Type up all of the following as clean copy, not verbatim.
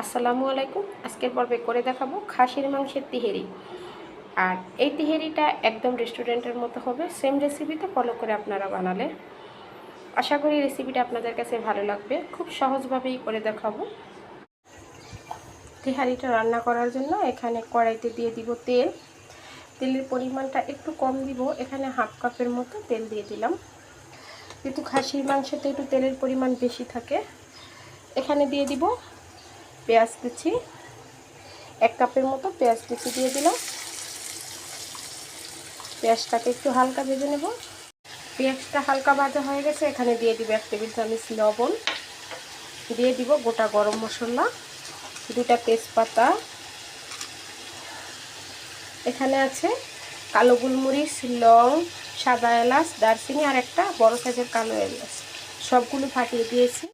আসসালামু আলাইকুম। আজকের পর্বে করে দেখাবো খাসির মাংসের তিহেরি। আর এই তিহেরিটা একদম রেস্টুরেন্টের মতো হবে, সেম রেসিপিতে ফলো করে আপনারা বানালে আশা করি রেসিপিটা আপনাদের কাছে ভালো লাগবে। খুব সহজভাবেই করে দেখাবো। তিহারিটা রান্না করার জন্য এখানে কড়াইতে দিয়ে দিব তেল। তেলের পরিমাণটা একটু কম দিব, এখানে হাফ কাপের মতো তেল দিয়ে দিলাম। যেহেতু খাসির মাংসতে একটু তেলের পরিমাণ বেশি থাকে। এখানে দিয়ে দিব পেঁয়াজ কুচি, 1 কাপের মতো পেঁয়াজ কুচি দিয়ে দিলাম। পেঁয়াজটাকে একটু হালকা ভেজে নেব। পেঁয়াজটা হালকা ভাজা হয়ে গেছে, এখানে দিয়ে দিব 1 টেবিল চামচ লবণ, দিয়ে দিব গোটা গরম মশলা, 2টা তেজপাতা, এখানে আছে কালো গোলমরিচ, লং, সাদা এলাচ, দারচিনি আর একটা বড় সাইজের কালো এলাচ, সবগুলো ফাটিয়ে দিয়েছি।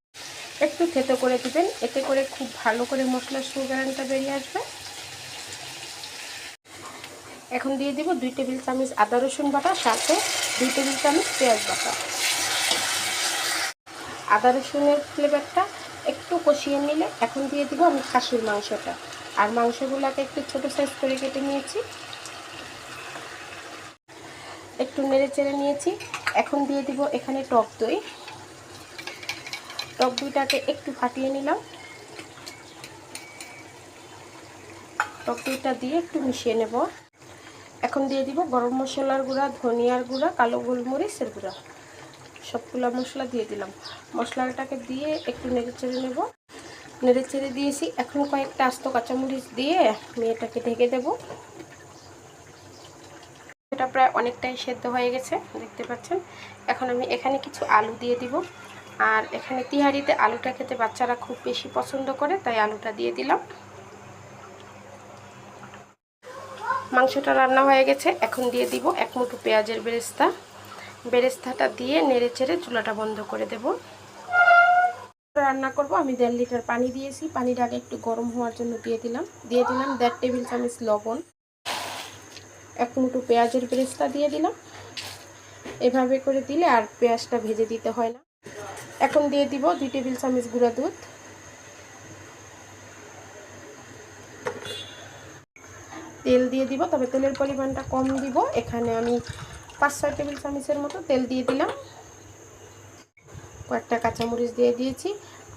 একটু থেতো করে দিবেন, এতে করে খুব ভালো করে মশলার সুগন্ধটা বেরিয়ে আসবে। এখন দিয়ে দিব 2 টেবিল চামচ আদা রসুন বাটা, সাথে 2 টেবিল চামচ পেঁয়াজ বাটা। আদা রসুনের ফ্লেভারটা একটু কষিয়ে নিলে এখন দিয়ে দিব আমি খাসির মাংসটা। আর মাংসগুলোকে একটু ছোটো সাইজ করে কেটে নিয়েছি, একটু নেড়ে চেড়ে নিয়েছি। এখন দিয়ে দিব এখানে টক দই। টক দইটাকে একটু ফাটিয়ে নিলাম। টক দইটা দিয়ে একটু মিশিয়ে নেব। এখন দিয়ে দিব গরম মশলার গুঁড়া, ধনিয়ার গুঁড়া, কালো গোলমরিচের গুঁড়া, সবগুলো মশলা দিয়ে দিলাম। মশলাটাকে দিয়ে একটু নেড়ে চেড়ে নেব। নেড়ে চেড়ে দিয়েছি। এখন কয়েকটা আস্ত কাঁচামরিচ দিয়ে আমি এটাকে ঢেকে দেব। এটা প্রায় অনেকটাই সেদ্ধ হয়ে গেছে, দেখতে পাচ্ছেন। এখন আমি এখানে কিছু আলু দিয়ে দিব। আর এখানে তিহারিতে আলুটা খেতে বাচ্চারা খুব বেশি পছন্দ করে, তাই আলুটা দিয়ে দিলাম। মাংসটা রান্না হয়ে গেছে, এখন দিয়ে দিব 1 মুঠো পেঁয়াজের বেরেস্তা। বেরেস্তাটা দিয়ে নেড়ে চেড়ে চুলাটা বন্ধ করে দেব। রান্না করব আমি 1.5 লিটার পানি দিয়েছি। পানিটাকে একটু গরম হওয়ার জন্য দিয়ে দিলাম 1.5 টেবিল চামচ লবণ, 1 মুঠো পেঁয়াজের বেরেস্তা দিয়ে দিলাম। এভাবে করে দিলে আর পেঁয়াজটা ভেজে দিতে হয় না। এখন দিয়ে দিব 2 টেবিল চামচ গুঁড়া দুধ, তেল দিয়ে দিব, তবে তেলের পরিমাণটা কম দিব। এখানে আমি 5-6 টেবিল চামচের মতো তেল দিয়ে দিলাম। কয়েকটা কাঁচামরিচ দিয়ে দিয়েছি।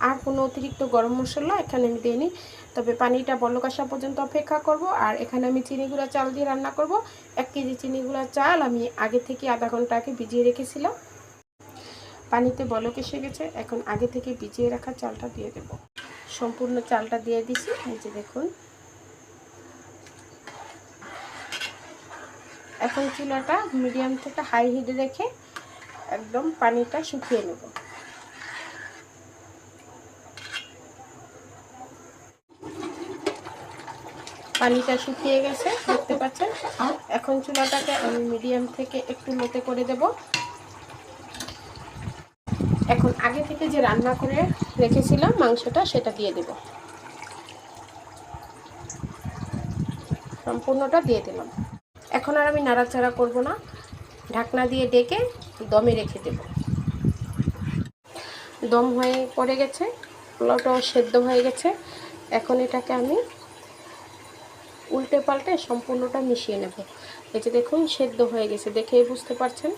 আর কোনো অতিরিক্ত গরম মশলা এখানে আমি দিইনি, তবে পানিটা বলক আসা পর্যন্ত অপেক্ষা করব। আর এখানে আমি চিনি গুঁড়া চাল দিয়ে রান্না করব। 1 কেজি চিনি গুঁড়া চাল আমি আগে থেকে আধা ঘন্টা আগে ভিজিয়ে রেখেছিলাম। পানিতে বলক এসে গেছে, এখন আগে থেকে ভিজিয়ে রাখা চালটা দিয়ে দেব। সম্পূর্ণ চালটা দিয়ে দিছি, এই যে দেখুন। এখন চুলাটা মিডিয়াম থেকে হাই হিটে রেখে একদম পানিটা শুকিয়ে নেব। পানিটা শুকিয়ে গেছে, দেখতে পাচ্ছেন। এখন চুলাটাকে আমি মিডিয়াম থেকে একটু লোতে করে দেব। এখন আগে থেকে যে রান্না করে রেখেছিলাম মাংসটা, সেটা দিয়ে দেব। সম্পূর্ণটা দিয়ে দিলাম। এখন আর আমি নাড়াচাড়া করব না, ঢাকনা দিয়ে ডেকে দমে রেখে দেব। দম হয়ে পড়ে গেছে, পোলাওটাও সেদ্ধ হয়ে গেছে। এখন এটাকে আমি উল্টে পাল্টে সম্পূর্ণটা মিশিয়ে নেব। এই যে দেখুন সেদ্ধ হয়ে গেছে, দেখেই বুঝতে পারছেন।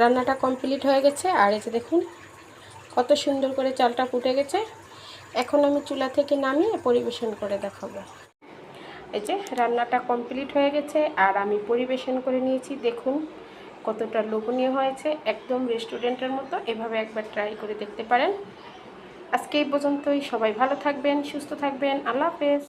রান্নাটা কমপ্লিট হয়ে গেছে। আর এই যে দেখুন কত সুন্দর করে চালটা ফুটে গেছে। এখন আমি চুলা থেকে নামিয়ে পরিবেশন করে দেখাবো। এই যে রান্নাটা কমপ্লিট হয়ে গেছে আর আমি পরিবেশন করে নিয়েছি। দেখুন কতটা লোভনীয় হয়েছে, একদম রেস্টুরেন্টের মতো। এভাবে একবার ট্রাই করে দেখতে পারেন। আজকে এই পর্যন্তই। সবাই ভালো থাকবেন, সুস্থ থাকবেন। আল্লাহ হাফেজ।